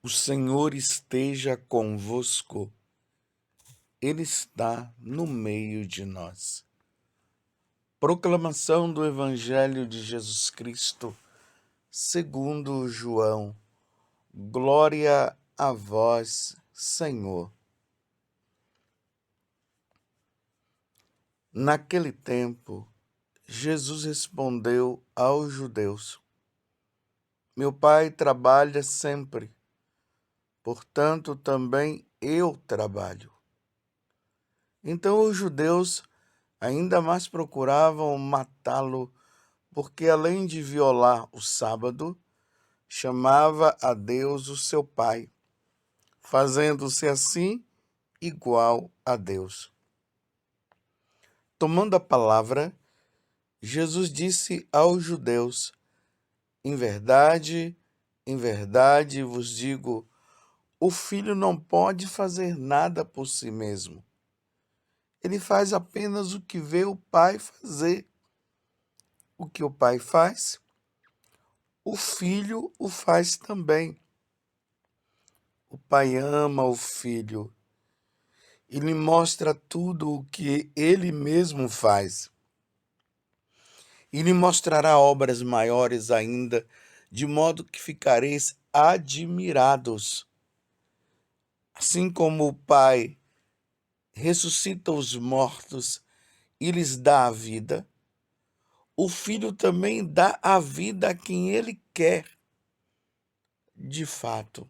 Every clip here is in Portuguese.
O Senhor esteja convosco, Ele está no meio de nós. Proclamação do Evangelho de Jesus Cristo, segundo João. Glória a vós, Senhor. Naquele tempo, Jesus respondeu aos judeus: Meu Pai trabalha sempre, portanto também eu trabalho. Então os judeus ainda mais procuravam matá-lo, porque além de violar o sábado, chamava a Deus o seu Pai, fazendo-se assim igual a Deus. Tomando a palavra, Jesus disse aos judeus: em verdade vos digo, o filho não pode fazer nada por si mesmo. Ele faz apenas o que vê o Pai fazer. O que o Pai faz, o Filho o faz também. O Pai ama o Filho e lhe mostra tudo o que ele mesmo faz. E lhe mostrará obras maiores ainda, de modo que ficareis admirados. Assim como o Pai ressuscita os mortos e lhes dá a vida, o Filho também dá a vida a quem ele quer. De fato,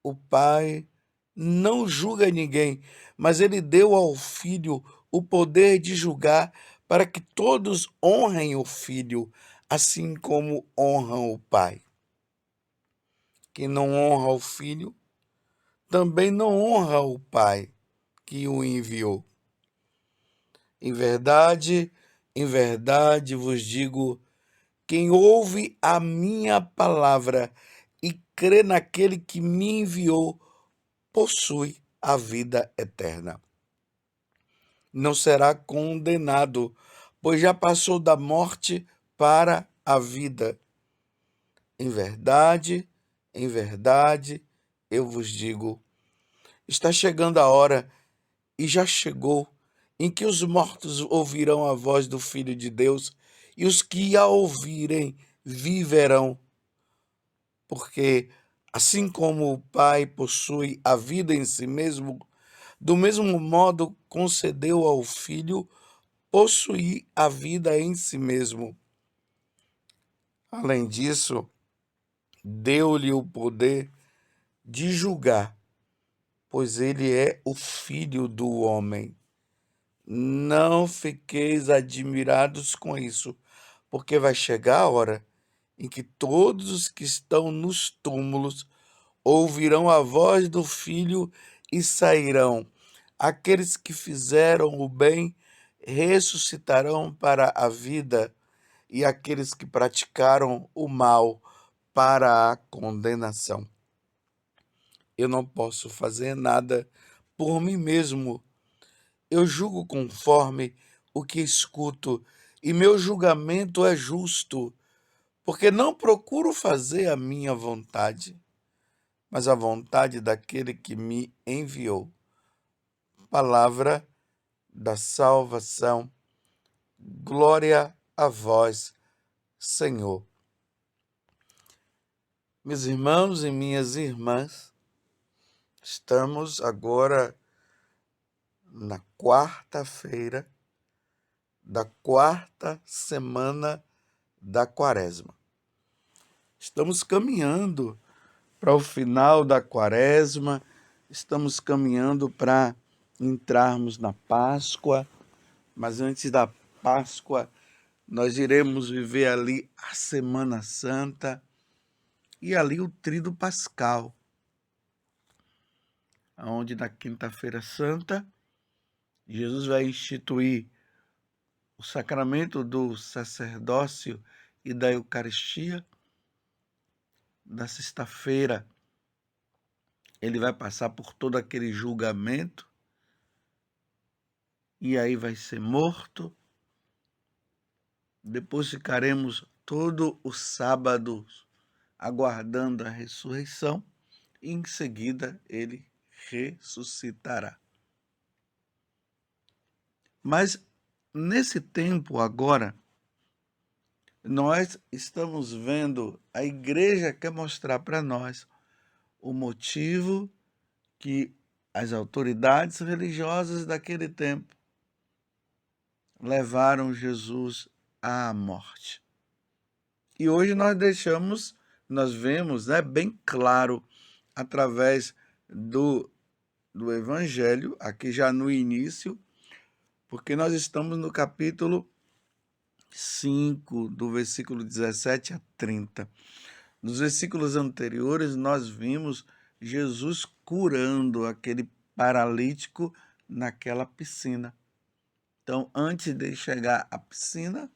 o Pai não julga ninguém, mas ele deu ao Filho o poder de julgar para que todos honrem o Filho, assim como honram o Pai. Quem não honra o Filho, também não honra o Pai que o enviou. Em verdade vos digo, quem ouve a minha palavra e crê naquele que me enviou, possui a vida eterna. Não será condenado, pois já passou da morte para a vida. Em verdade, eu vos digo, está chegando a hora, e já chegou, em que os mortos ouvirão a voz do Filho de Deus, e os que a ouvirem viverão. Porque, assim como o Pai possui a vida em si mesmo, do mesmo modo concedeu ao Filho possuir a vida em si mesmo. Além disso, deu-lhe o poder de julgar, pois ele é o Filho do homem. Não fiqueis admirados com isso, porque vai chegar a hora em que todos os que estão nos túmulos ouvirão a voz do Filho e sairão. Aqueles que fizeram o bem ressuscitarão para a vida, e aqueles que praticaram o mal para a condenação. Eu não posso fazer nada por mim mesmo. Eu julgo conforme o que escuto, e meu julgamento é justo, porque não procuro fazer a minha vontade, mas a vontade daquele que me enviou. Palavra da salvação. Glória a vós, Senhor. Meus irmãos e minhas irmãs, estamos agora na quarta-feira da quarta semana da Quaresma. Estamos caminhando para o final da Quaresma, estamos caminhando para entrarmos na Páscoa, mas antes da Páscoa, nós iremos viver ali a Semana Santa e ali o Tríduo Pascal, onde na Quinta-feira Santa, Jesus vai instituir o sacramento do sacerdócio e da Eucaristia. Na sexta-feira, ele vai passar por todo aquele julgamento e aí vai ser morto, depois ficaremos todo o sábado aguardando a ressurreição, e em seguida ele ressuscitará. Mas nesse tempo agora, nós estamos vendo, a igreja quer mostrar para nós o motivo que as autoridades religiosas daquele tempo levaram Jesus à morte. E hoje nós vemos, né, bem claro, através do Evangelho, aqui já no início, porque nós estamos no capítulo 5, do versículo 17 a 30. Nos versículos anteriores, nós vimos Jesus curando aquele paralítico naquela piscina. Então, antes de chegar à piscina,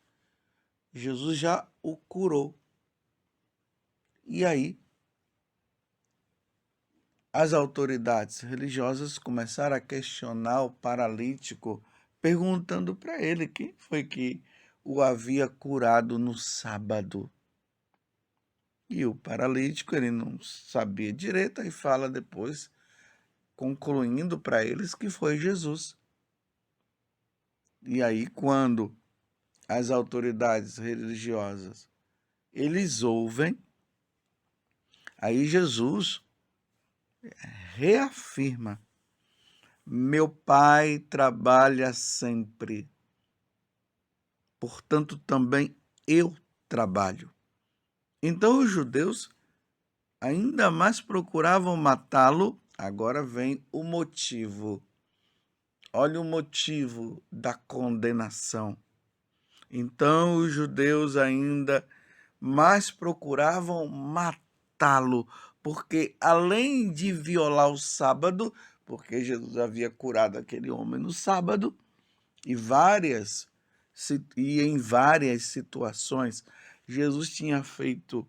Jesus já o curou. E aí, as autoridades religiosas começaram a questionar o paralítico, perguntando para ele quem foi que o havia curado no sábado. E o paralítico, ele não sabia direito, e fala depois, concluindo para eles que foi Jesus. E aí, quando as autoridades religiosas, eles ouvem, aí Jesus reafirma: meu Pai trabalha sempre, portanto também eu trabalho. Então os judeus ainda mais procuravam matá-lo. Agora vem o motivo. Olha o motivo da condenação. Então os judeus ainda mais procuravam matá-lo, porque além de violar o sábado, porque Jesus havia curado aquele homem no sábado, e em várias situações Jesus tinha feito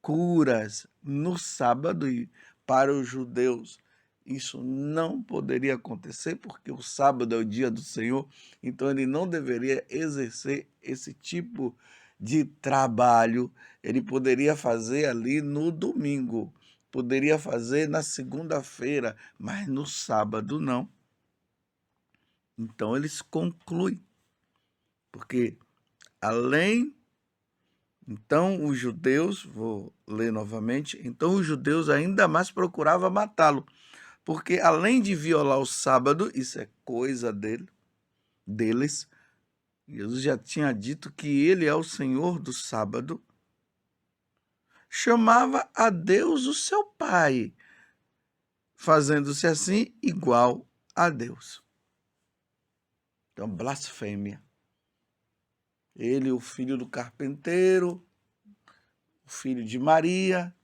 curas no sábado, e para os judeus isso não poderia acontecer, porque o sábado é o dia do Senhor, então ele não deveria exercer esse tipo de trabalho. Ele poderia fazer ali no domingo, poderia fazer na segunda-feira, mas no sábado não. Então eles concluem, porque além, então os judeus, vou ler novamente, então os judeus ainda mais procuravam matá-lo, porque além de violar o sábado, isso é coisa deles, Jesus já tinha dito que ele é o Senhor do sábado, chamava a Deus o seu Pai, fazendo-se assim igual a Deus. Então, blasfêmia. Ele, o filho do carpinteiro, o filho de Maria,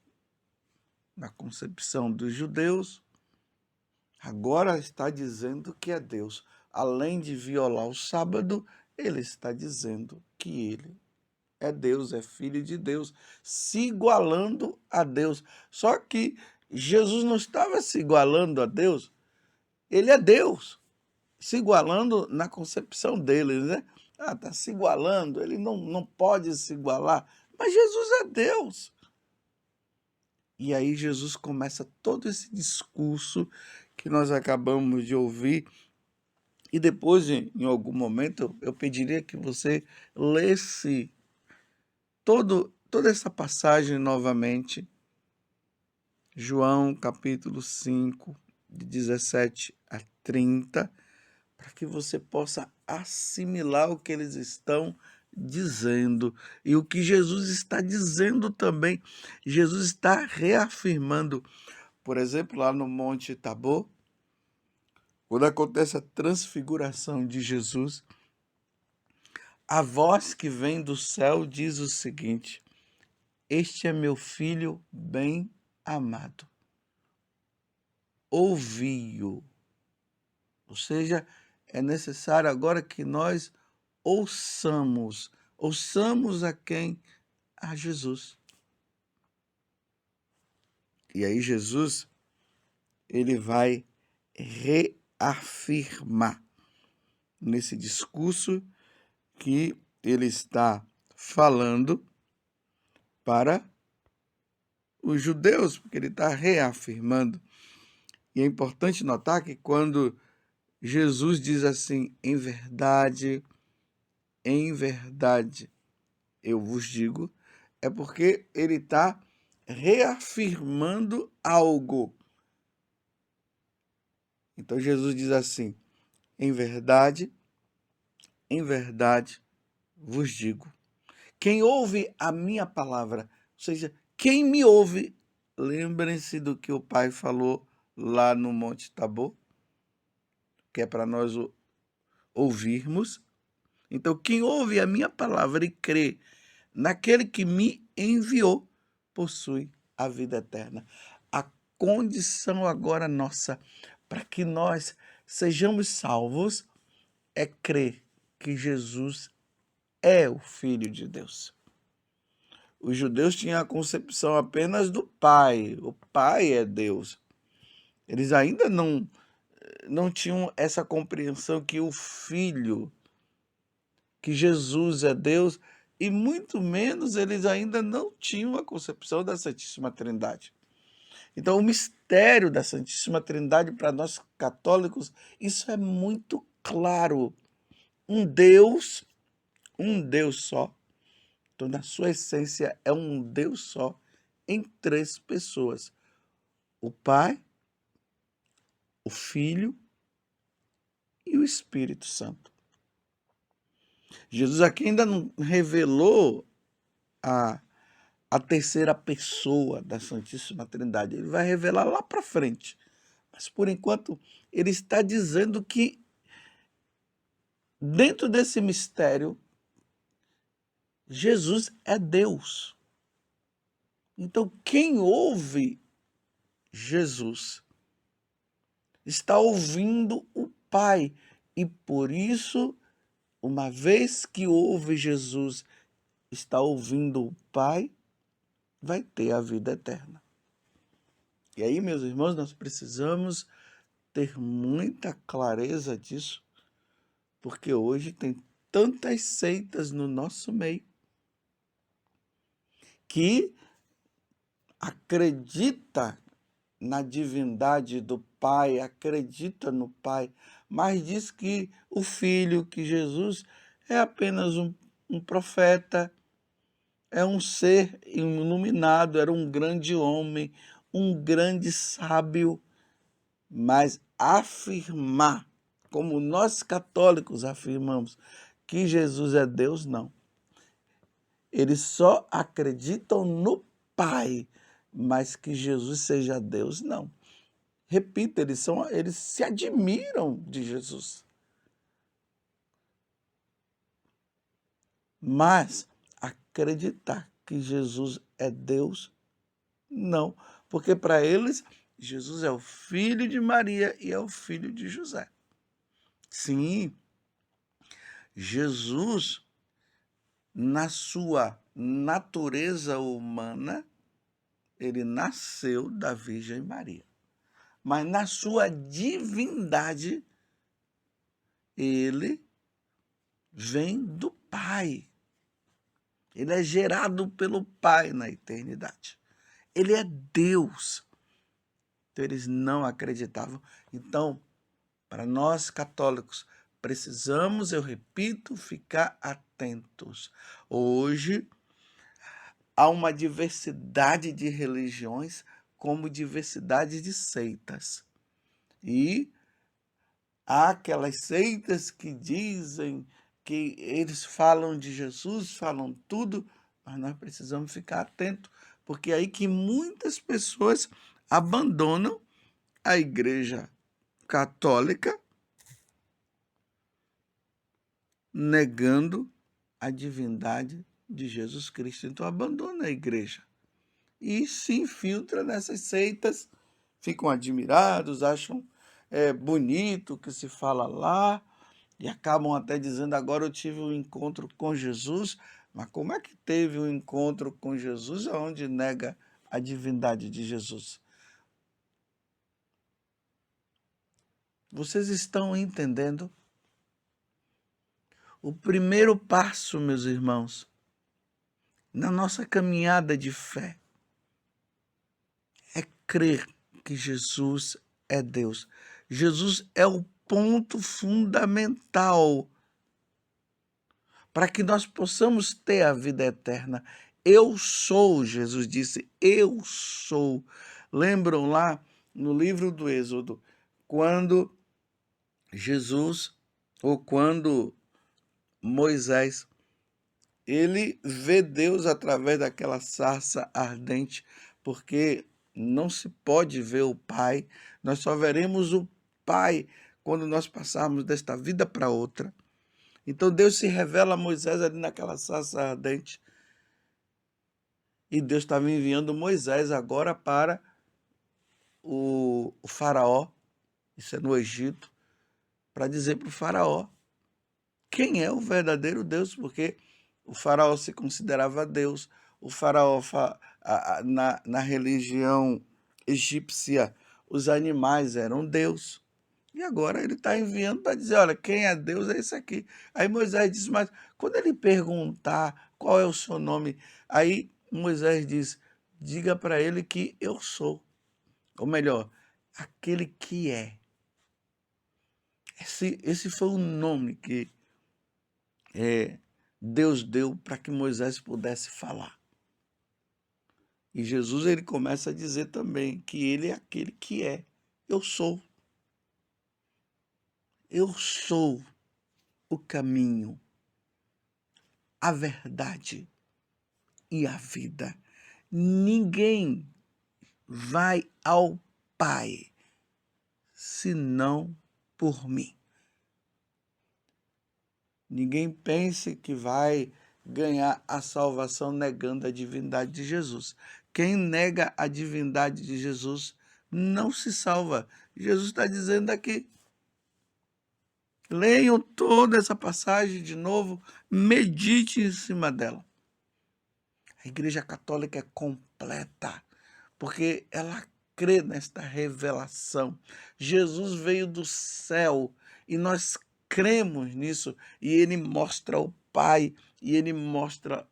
na concepção dos judeus, agora está dizendo que é Deus. Além de violar o sábado, ele está dizendo que ele é Deus, é filho de Deus, se igualando a Deus. Só que Jesus não estava se igualando a Deus, ele é Deus, se igualando na concepção deles, né? Está se igualando, ele não pode se igualar, mas Jesus é Deus. E aí Jesus começa todo esse discurso que nós acabamos de ouvir, e depois, em algum momento, eu pediria que você lesse toda essa passagem novamente, João capítulo 5, de 17 a 30, para que você possa assimilar o que eles estão dizendo e o que Jesus está dizendo também. Jesus está reafirmando, por exemplo, lá no Monte Tabor, quando acontece a transfiguração de Jesus, a voz que vem do céu diz o seguinte: este é meu filho bem amado, ouvi-o. Ou seja, é necessário agora que nós ouçamos a quem? A Jesus. E aí Jesus, ele vai reafirmar nesse discurso que ele está falando para os judeus, porque ele está reafirmando. E é importante notar que quando Jesus diz assim, em verdade, eu vos digo, é porque ele está reafirmando algo. Então Jesus diz assim, em verdade vos digo. Quem ouve a minha palavra, ou seja, quem me ouve, lembrem-se do que o Pai falou lá no Monte Tabor, que é para nós ouvirmos. Então, quem ouve a minha palavra e crê naquele que me enviou, possui a vida eterna. A condição agora nossa para que nós sejamos salvos é crer que Jesus é o Filho de Deus. Os judeus tinham a concepção apenas do Pai. O Pai é Deus. Eles ainda não tinham essa compreensão que o Filho, que Jesus é Deus, e muito menos eles ainda não tinham a concepção da Santíssima Trindade. Então, o mistério da Santíssima Trindade para nós católicos, isso é muito claro. Um Deus só. Então, na sua essência, é um Deus só em três pessoas. O Pai, o Filho e o Espírito Santo. Jesus aqui ainda não revelou a terceira pessoa da Santíssima Trindade. Ele vai revelar lá para frente. Mas, por enquanto, ele está dizendo que, dentro desse mistério, Jesus é Deus. Então, quem ouve Jesus está ouvindo o Pai. E, por isso, uma vez que ouve Jesus, está ouvindo o Pai, vai ter a vida eterna. E aí, meus irmãos, nós precisamos ter muita clareza disso, porque hoje tem tantas seitas no nosso meio que acredita na divindade do Pai, acredita no Pai, mas diz que o Filho, que Jesus, é apenas um profeta, é um ser iluminado, era um grande homem, um grande sábio, mas afirmar, como nós católicos afirmamos, que Jesus é Deus, não. Eles só acreditam no Pai, mas que Jesus seja Deus, não. Repito, eles se admiram de Jesus. Mas acreditar que Jesus é Deus, não. Porque para eles, Jesus é o filho de Maria e é o filho de José. Sim, Jesus, na sua natureza humana, ele nasceu da Virgem Maria. Mas na sua divindade, ele vem do Pai. Ele é gerado pelo Pai na eternidade. Ele é Deus. Então, eles não acreditavam. Então, para nós católicos, precisamos, eu repito, ficar atentos. Hoje, há uma diversidade de religiões, como diversidade de seitas. E há aquelas seitas que dizem que eles falam de Jesus, falam tudo, mas nós precisamos ficar atentos, porque é aí que muitas pessoas abandonam a Igreja Católica, negando a divindade de Jesus Cristo. Então abandona a igreja e se infiltra nessas seitas, ficam admirados, acham bonito o que se fala lá, e acabam até dizendo, agora eu tive um encontro com Jesus. Mas como é que teve um encontro com Jesus onde nega a divindade de Jesus? Vocês estão entendendo? O primeiro passo, meus irmãos, na nossa caminhada de fé é crer que Jesus é Deus. Jesus é o ponto fundamental para que nós possamos ter a vida eterna. Eu sou, Jesus disse, eu sou. Lembram lá no livro do Êxodo, quando Jesus, ou quando Moisés, ele vê Deus através daquela sarça ardente, porque não se pode ver o Pai, nós só veremos o Pai quando nós passarmos desta vida para outra. Então Deus se revela a Moisés ali naquela sarça ardente, e Deus estava enviando Moisés agora para o faraó, isso é no Egito, para dizer para o faraó quem é o verdadeiro Deus, porque o faraó se considerava Deus. O faraó, na religião egípcia, os animais eram Deus. E agora ele está enviando para dizer, olha, quem é Deus é esse aqui. Aí Moisés disse, mas quando ele perguntar qual é o seu nome, aí Moisés diz, diga para ele que eu sou. Ou melhor, aquele que é. Esse foi o nome que Deus deu para que Moisés pudesse falar. E Jesus ele começa a dizer também que ele é aquele que é. Eu sou. Eu sou o caminho, a verdade e a vida. Ninguém vai ao Pai senão por mim. Ninguém pense que vai ganhar a salvação negando a divindade de Jesus. Quem nega a divindade de Jesus não se salva. Jesus está dizendo aqui. Leiam toda essa passagem de novo, medite em cima dela. A Igreja Católica é completa, porque ela crê nesta revelação. Jesus veio do céu e nós cremos nisso, e ele mostra o Pai, e ele mostra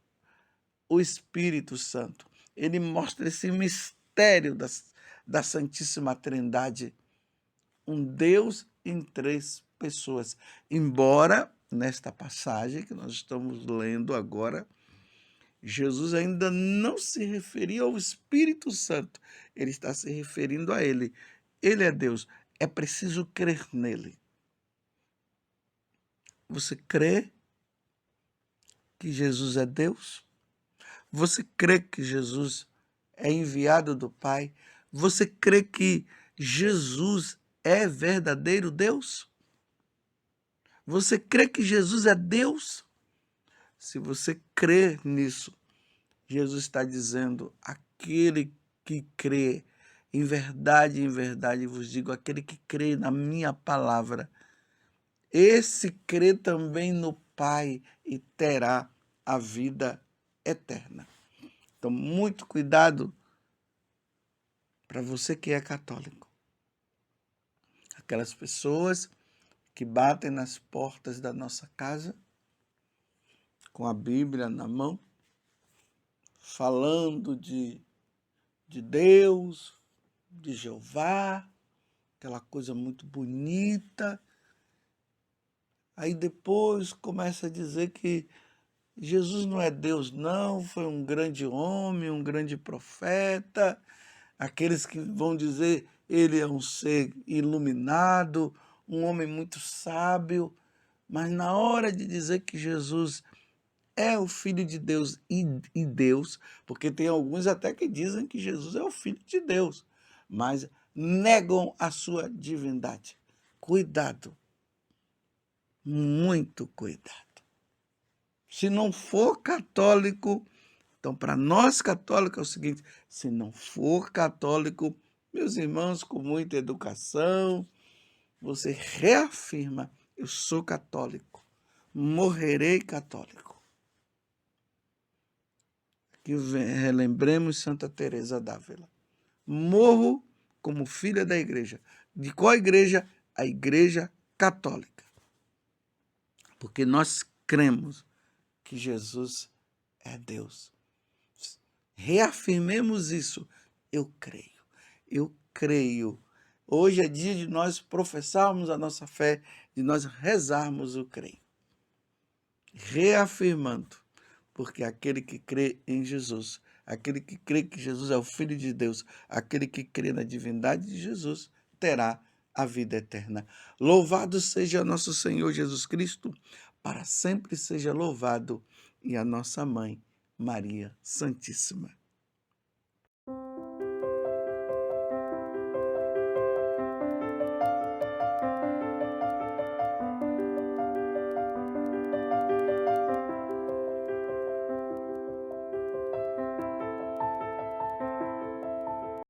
o Espírito Santo. Ele mostra esse mistério da Santíssima Trindade. Um Deus em três pessoas. Embora, nesta passagem que nós estamos lendo agora, Jesus ainda não se referia ao Espírito Santo. Ele está se referindo a ele. Ele é Deus. É preciso crer nele. Você crê que Jesus é Deus? Você crê que Jesus é enviado do Pai? Você crê que Jesus é verdadeiro Deus? Você crê que Jesus é Deus? Se você crê nisso, Jesus está dizendo, aquele que crê, em verdade vos digo, aquele que crê na minha palavra, esse crê também no Pai e terá a vida eterna. Então, muito cuidado para você que é católico. Aquelas pessoas que batem nas portas da nossa casa, com a Bíblia na mão, falando de Deus, de Jeová, aquela coisa muito bonita. Aí depois começa a dizer que Jesus não é Deus, não, foi um grande homem, um grande profeta. Aqueles que vão dizer ele é um ser iluminado, um homem muito sábio. Mas na hora de dizer que Jesus é o Filho de Deus e Deus, porque tem alguns até que dizem que Jesus é o Filho de Deus, mas negam a sua divindade. Cuidado, muito cuidado. Se não for católico, então para nós católicos é o seguinte, se não for católico, meus irmãos, com muita educação, você reafirma, eu sou católico, morrerei católico. Que relembremos Santa Teresa d'Ávila. Morro como filha da igreja. De qual igreja? A Igreja Católica. Porque nós cremos que Jesus é Deus. Reafirmemos isso. Eu creio, eu creio. Hoje é dia de nós professarmos a nossa fé, de nós rezarmos o creio. Reafirmando, porque aquele que crê em Jesus, aquele que crê que Jesus é o Filho de Deus, aquele que crê na divindade de Jesus, terá a vida eterna. Louvado seja nosso Senhor Jesus Cristo, para sempre seja louvado, e a nossa mãe, Maria Santíssima.